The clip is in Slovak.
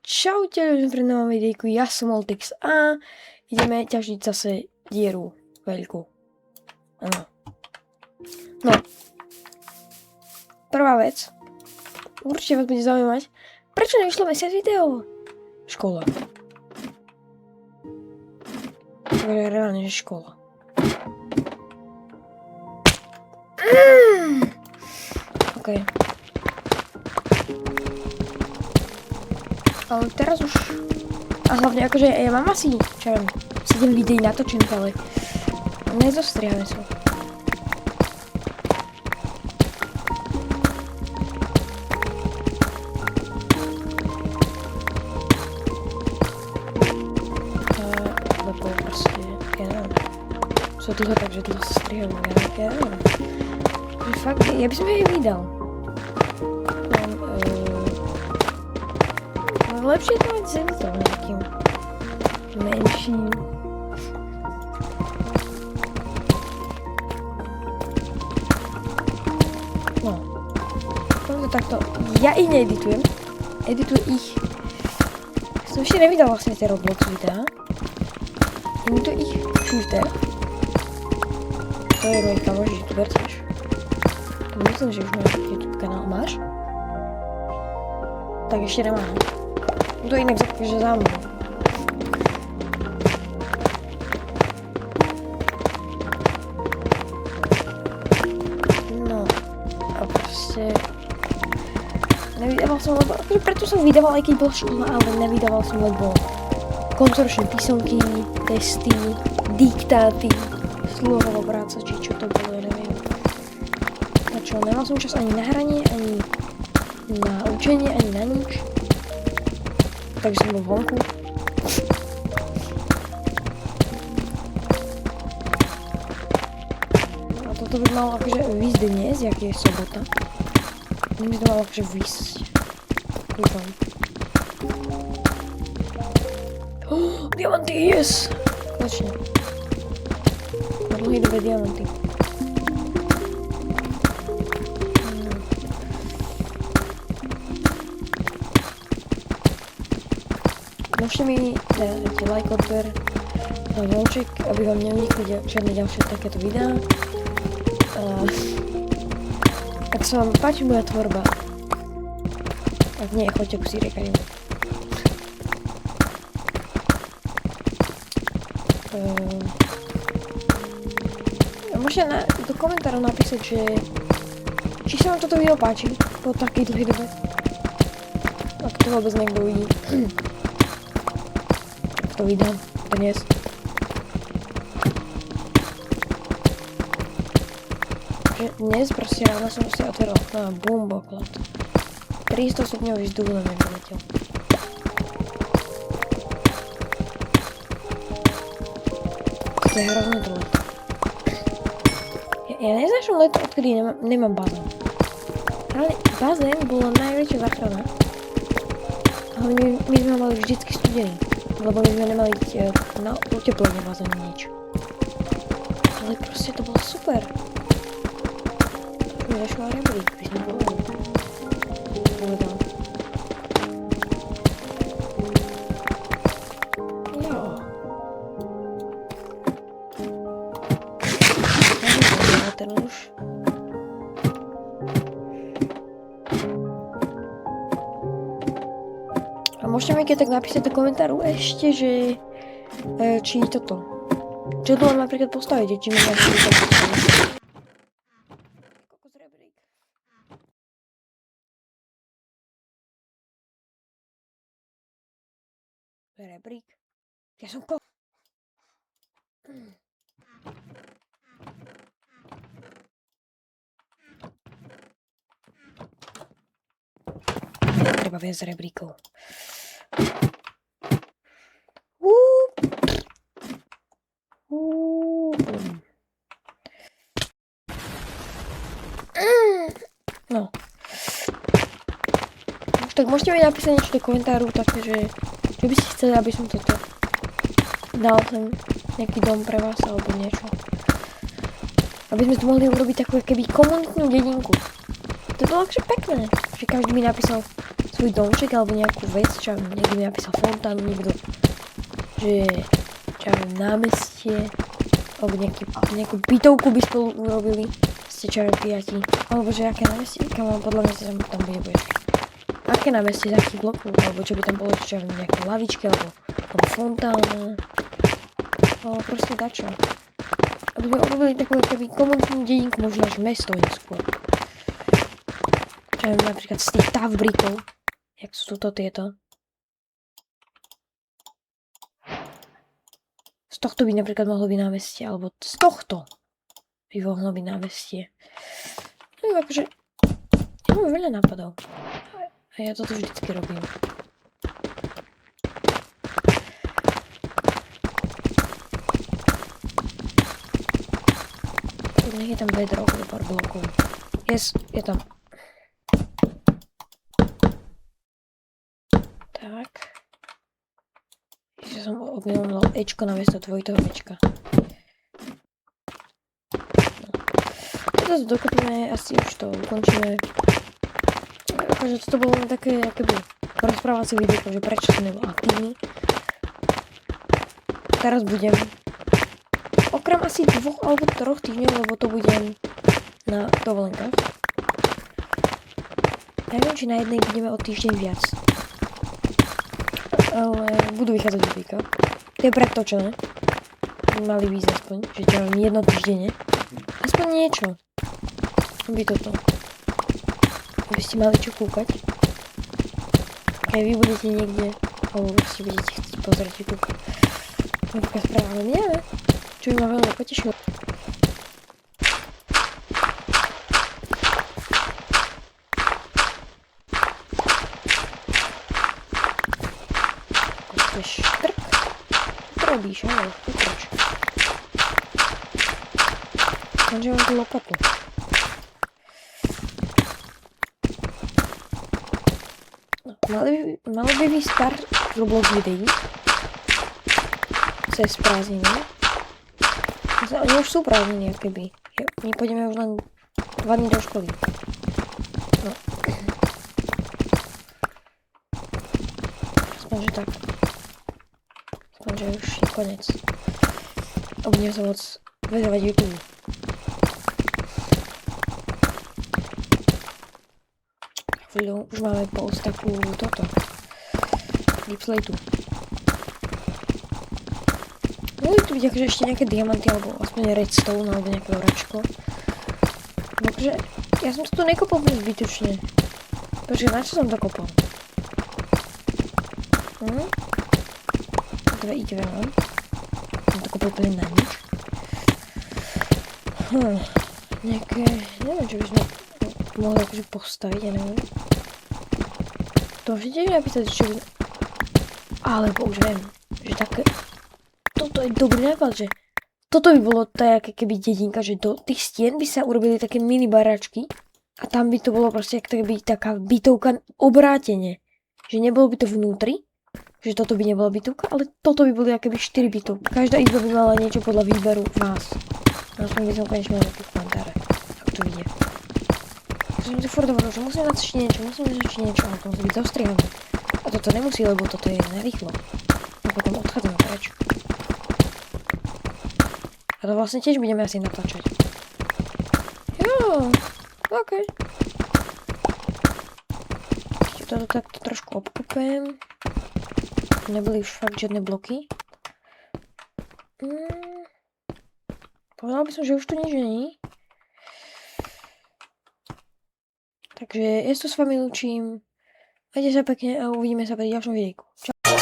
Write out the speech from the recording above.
Čaute, ľudia pri novom videjku, ja som Oltix a ideme ťažiť zase dieru veľkú. Áno. No. Prvá vec. Určite vás bude zaujímať, prečo nevyšlo mesiac video? Škola. To je reálne, že škola. OK. Ale teraz už... A hlavne akože ja mám asi, čo viem, 7 videí natočených, ale nezostriame sa. Lebo proste, ja neviem. Sú dlho, takže dlho sa striham, ja neviem. Že fakt, ja by som jej vydal. Lepšie to mať s editom nejakým menším. No. To takto. Ja ich needitujem. Editujem ich. Som ešte nevydal vlastne tie Roblox videá. Editujem ich Shooter. To je môj kamoš, youtuber tiež. Myslím, že už máš YouTube kanál. Máš? Tak ešte nemám. To inak že za mnou. No. A proste... Nevydával som, lebo... Preto som vydával, aj keď bola škola, ale nevydával som, lebo... Koncoročné písomky, testy, diktáty, slohová práca, či čo to bolo, ja neviem. A čo, nemal som čas ani na hranie, ani na učenie, ani na nič. Takže som bol vonku. A toto by malo akože výsť dnes, jak je sobota. By to malo akože výsť. Dúfam. Diamanty, yes! Konečne. Na dlhý dobe diamanty. Môžete mi dať like, odber, zvonček, aby vám neunikli žiadne ďalšie takéto videá. Ak sa vám páči moja tvorba, ak nie, choďte ku Sirekarim. Môžete do komentárov napísať, že či sa vám toto video páči po takej dlhej dobe. Ak to vôbec niekto uvidí. To vydám dnes. Že dnes proste ráno som si otvoril okno a bomboklad. 300 stupňový vzduch na mňa vyletel. To je hrozné dlho. Ja neznášam leto, odkedy nemám bazén. Ale bazén bola najväčšia záchrana. Ale my sme mali vždycky studený. Lebo my sme nemali na uteplenie bazénu nič. Ale proste to bolo super. Mi nešlo aj rebrík, by sme povedal. Jo. Ja ten už. Môžete mi keď tak napísať do komentáru ešte, že či toto. Čo tu mám napríklad postaviť, či mi máš to postaviť. Kokos rebrík. Rebrík. Ja som Treba viac rebríkov. No. Už tak môžete mi napísať niečo do komentáru, také, že čo by ste chceli, aby som toto dal sem nejaký dom pre vás alebo niečo. Aby sme tu mohli urobiť takú keby komunitnú dedinku. To bolo akože pekné, že každý mi napísal svoj domček alebo nejakú vec, čo niekto mi napísal fontánu, niekto, že čo ja viem, námestie, alebo nejakú bytovku by spolu urobili, ste čo ja viem, 5, alebo že aké námestie, kam podľa mňa sa tam bude. Aké námestie, z akých blokov, alebo čo by tam bolo, čo ja viem, nejaké lavičky, alebo fontána, alebo proste dačo. Aby sme urobili takú keby komunitnú dedinku, možno až mesto neskôr. Čo ja viem, napríklad z tých tavbrikov, jak sú to tieto. Z tohto by napríklad mohlo byť námestie, alebo z tohto by mohlo byť námestie. No akože, ja mám veľa nápadov. A ja toto vždycky robím. Nech je tam bedrock do pár blokov. Yes, je tam. Tak. Ešte som obminul Ečko namiesto dvojitého Ečka. No. Toto dokopíme, asi už to ukončíme. Takže toto bolo také, akoby rozprávacie video, že prečo som nebol aktívny. Teraz budem okrem asi 2 alebo 3 týždňov, lebo to budem na dovolenkách. Neviem, či na jednej budeme o týždeň viac. Ale budú vychádzať videíka. To je predtočené. Mali výsť aspoň, že ťa jedno týždenne. Aspoň niečo. Aby toto. Aby ste mali čo kúkať. Keď vy budete niekde, alebo ste budete chcieť pozrieť YouTube. Napríklad správa, ale neviem. Čo by ma veľmi potešilo. To je štrk. Čo to robíš, ale potroč. Lenže mám tu lopatu. No, malo by výsť pár Roblox videí. Cez prázdniny. Oni už sú prázdniny, akoby. My pôjdeme už len 2 dní do školy. No. Aspoň, že tak. Aspoň, že už je konec. A budem sa môcť vedovať YouTube. Chvíľu, už máme post takú toto. Deepslate. Mohli tu byť akože ešte nejaké diamanty, alebo aspoň redstone, alebo nejaké oračko. Takže ja som to tu nekopal zbytočne. Počkaj, na čo som to kopal? Ide veľa. Som to kopal úplne na nič. Nejaké, neviem, čo by sme mohli akože postaviť, ja neviem. To môžete mi napísať, čo by... Alebo už viem, že také... Toto je dobrý nápad, že toto by bolo tak, keby dedinka, že do tých stien by sa urobili také mini baráčky a tam by to bolo proste keby taká bytovka obrátenie. Že nebolo by to vnútri, že toto by nebola bytovka, ale toto by boli akéby 4 bytovky. Každá izba by mala niečo podľa výberu vás. Aspoň by som konečne mala nejaké komentáre, ako to vidie. Som si furt hovoril, že musím natočiť niečo, ale to musí byť zostrihané. A toto nemusí, lebo toto je narýchlo. A potom odchádzame preč. A to vlastne tiež budeme asi natáčať. Jo, okej. Ešte toto takto trošku obkopem. Neboli už fakt žiadne bloky. Povedal by som, že už tu nič není. Takže ja sa s vami lúčim. Majte sa pekne a uvidíme sa pri ďalšom videjku. Čau.